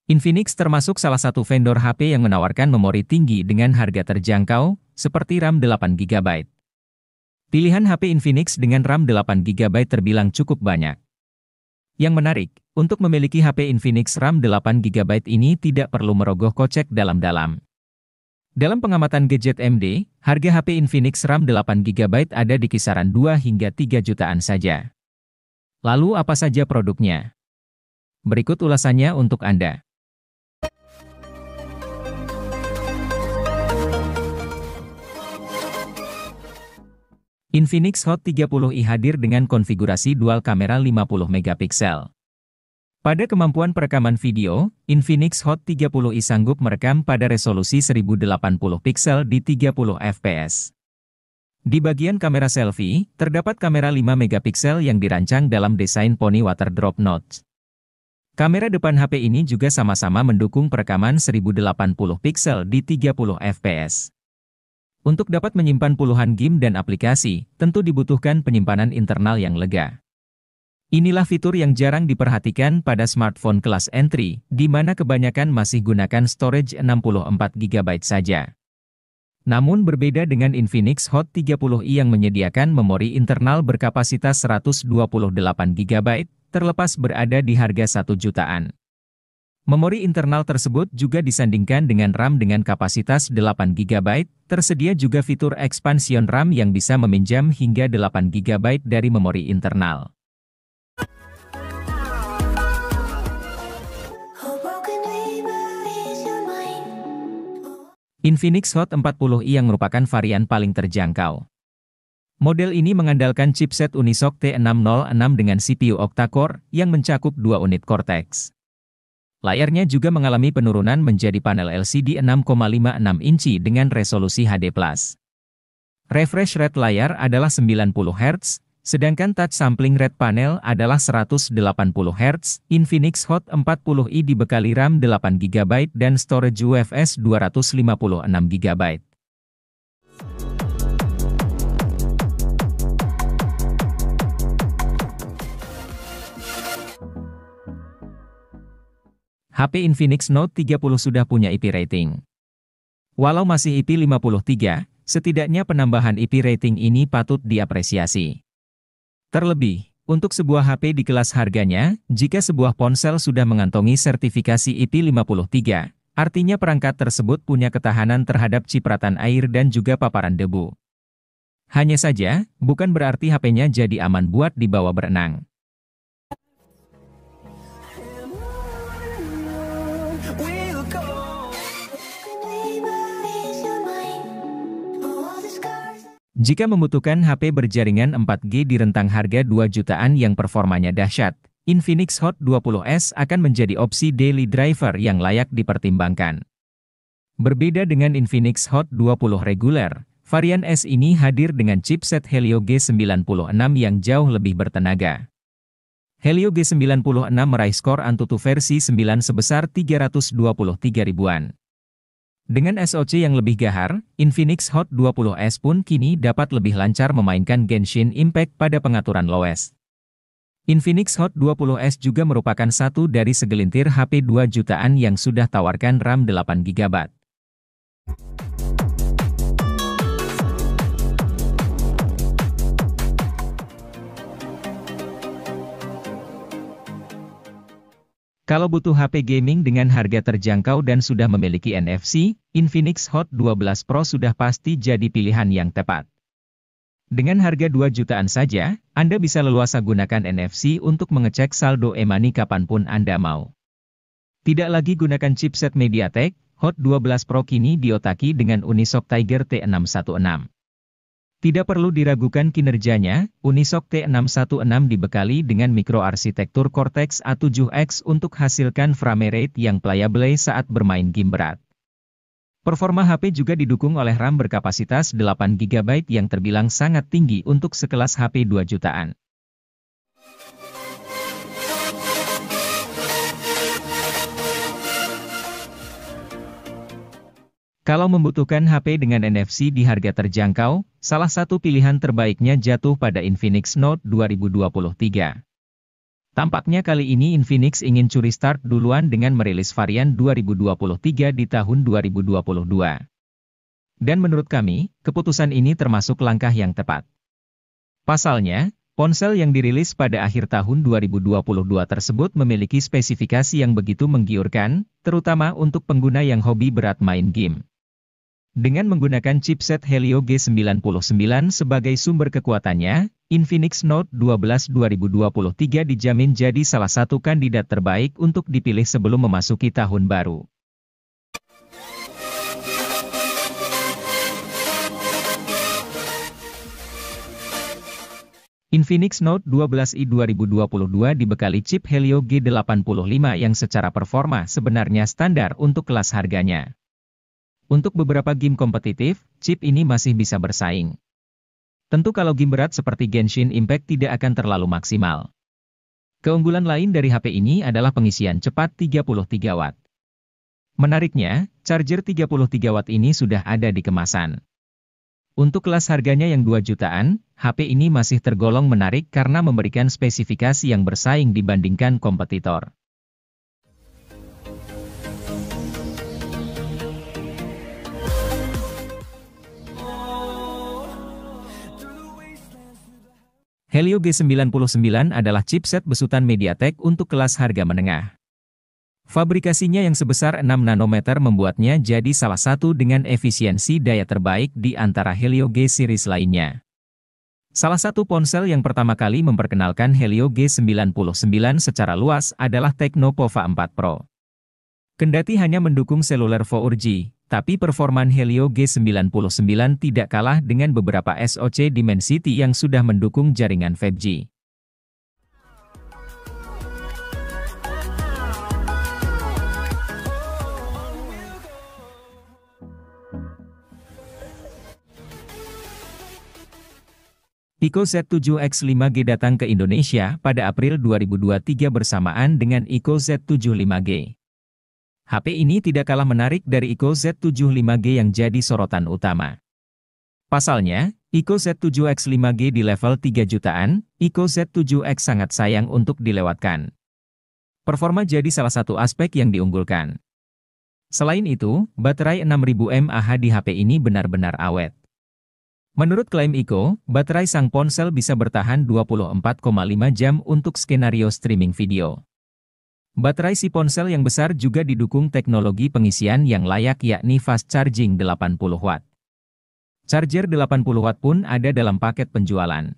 Infinix termasuk salah satu vendor HP yang menawarkan memori tinggi dengan harga terjangkau, seperti RAM 8GB. Pilihan HP Infinix dengan RAM 8GB terbilang cukup banyak. Yang menarik, untuk memiliki HP Infinix RAM 8GB ini tidak perlu merogoh kocek dalam-dalam. Dalam pengamatan Gadget MD, harga HP Infinix RAM 8GB ada di kisaran 2 hingga 3 jutaan saja. Lalu apa saja produknya? Berikut ulasannya untuk Anda. Infinix Hot 30i hadir dengan konfigurasi dual kamera 50MP. Pada kemampuan perekaman video, Infinix Hot 30i sanggup merekam pada resolusi 1080 piksel di 30 fps. Di bagian kamera selfie, terdapat kamera 5MP yang dirancang dalam desain poni water drop notch. Kamera depan HP ini juga sama-sama mendukung perekaman 1080 piksel di 30 fps. Untuk dapat menyimpan puluhan game dan aplikasi, tentu dibutuhkan penyimpanan internal yang lega. Inilah fitur yang jarang diperhatikan pada smartphone kelas entry, di mana kebanyakan masih gunakan storage 64GB saja. Namun berbeda dengan Infinix Hot 30i yang menyediakan memori internal berkapasitas 128GB, terlepas berada di harga 1 jutaan. Memori internal tersebut juga disandingkan dengan RAM dengan kapasitas 8GB, tersedia juga fitur expansion RAM yang bisa meminjam hingga 8GB dari memori internal. Infinix Hot 40i yang merupakan varian paling terjangkau. Model ini mengandalkan chipset Unisoc T606 dengan CPU octa-core yang mencakup 2 unit Cortex. Layarnya juga mengalami penurunan menjadi panel LCD 6,56 inci dengan resolusi HD+. Refresh rate layar adalah 90 Hz, sedangkan touch sampling rate panel adalah 180 Hz. Infinix Hot 40i dibekali RAM 8GB dan storage UFS 256GB. HP Infinix Note 30 sudah punya IP rating. Walau masih IP 53, setidaknya penambahan IP rating ini patut diapresiasi. Terlebih, untuk sebuah HP di kelas harganya, jika sebuah ponsel sudah mengantongi sertifikasi IP 53, artinya perangkat tersebut punya ketahanan terhadap cipratan air dan juga paparan debu. Hanya saja, bukan berarti HP-nya jadi aman buat dibawa berenang. Jika membutuhkan HP berjaringan 4G di rentang harga 2 jutaan yang performanya dahsyat, Infinix Hot 20s akan menjadi opsi daily driver yang layak dipertimbangkan. Berbeda dengan Infinix Hot 20 reguler, varian S ini hadir dengan chipset Helio G96 yang jauh lebih bertenaga. Helio G96 meraih skor Antutu versi 9 sebesar 323 ribuan. Dengan SoC yang lebih gahar, Infinix Hot 20s pun kini dapat lebih lancar memainkan Genshin Impact pada pengaturan lowes. Infinix Hot 20s juga merupakan satu dari segelintir HP 2 jutaan yang sudah tawarkan RAM 8GB. Kalau butuh HP gaming dengan harga terjangkau dan sudah memiliki NFC, Infinix Hot 12 Pro sudah pasti jadi pilihan yang tepat. Dengan harga 2 jutaan saja, Anda bisa leluasa gunakan NFC untuk mengecek saldo e-money kapanpun Anda mau. Tidak lagi gunakan chipset MediaTek, Hot 12 Pro kini diotaki dengan Unisoc Tiger T616. Tidak perlu diragukan kinerjanya, Unisoc T616 dibekali dengan mikroarsitektur Cortex A7X untuk hasilkan frame rate yang playable saat bermain game berat. Performa HP juga didukung oleh RAM berkapasitas 8GB yang terbilang sangat tinggi untuk sekelas HP 2 jutaan. Kalau membutuhkan HP dengan NFC di harga terjangkau, salah satu pilihan terbaiknya jatuh pada Infinix Note 2023. Tampaknya kali ini Infinix ingin curi start duluan dengan merilis varian 2023 di tahun 2022. Dan menurut kami, keputusan ini termasuk langkah yang tepat. Pasalnya, ponsel yang dirilis pada akhir tahun 2022 tersebut memiliki spesifikasi yang begitu menggiurkan, terutama untuk pengguna yang hobi berat main game. Dengan menggunakan chipset Helio G99 sebagai sumber kekuatannya, Infinix Note 12 2023 dijamin jadi salah satu kandidat terbaik untuk dipilih sebelum memasuki tahun baru. Infinix Note 12i 2022 dibekali chip Helio G85 yang secara performa sebenarnya standar untuk kelas harganya. Untuk beberapa game kompetitif, chip ini masih bisa bersaing. Tentu kalau game berat seperti Genshin Impact tidak akan terlalu maksimal. Keunggulan lain dari HP ini adalah pengisian cepat 33 Watt. Menariknya, charger 33 Watt ini sudah ada di kemasan. Untuk kelas harganya yang 2 jutaan, HP ini masih tergolong menarik karena memberikan spesifikasi yang bersaing dibandingkan kompetitor. Helio G99 adalah chipset besutan MediaTek untuk kelas harga menengah. Fabrikasinya yang sebesar 6 nanometer membuatnya jadi salah satu dengan efisiensi daya terbaik di antara Helio G series lainnya. Salah satu ponsel yang pertama kali memperkenalkan Helio G99 secara luas adalah Tecno Pova 4 Pro. Kendati hanya mendukung seluler 4G, tapi performan Helio G99 tidak kalah dengan beberapa SoC Dimensity yang sudah mendukung jaringan 5G. Pico Z7X 5G datang ke Indonesia pada April 2023 bersamaan dengan Ico Z7 5G. HP ini tidak kalah menarik dari Ico Z7 5G yang jadi sorotan utama. Pasalnya, Ico Z7X 5G di level 3 jutaan, Ico Z7X sangat sayang untuk dilewatkan. Performa jadi salah satu aspek yang diunggulkan. Selain itu, baterai 6000 mAh di HP ini benar-benar awet. Menurut klaim Ico, baterai sang ponsel bisa bertahan 24,5 jam untuk skenario streaming video. Baterai si ponsel yang besar juga didukung teknologi pengisian yang layak yakni fast charging 80 Watt. Charger 80 Watt pun ada dalam paket penjualan.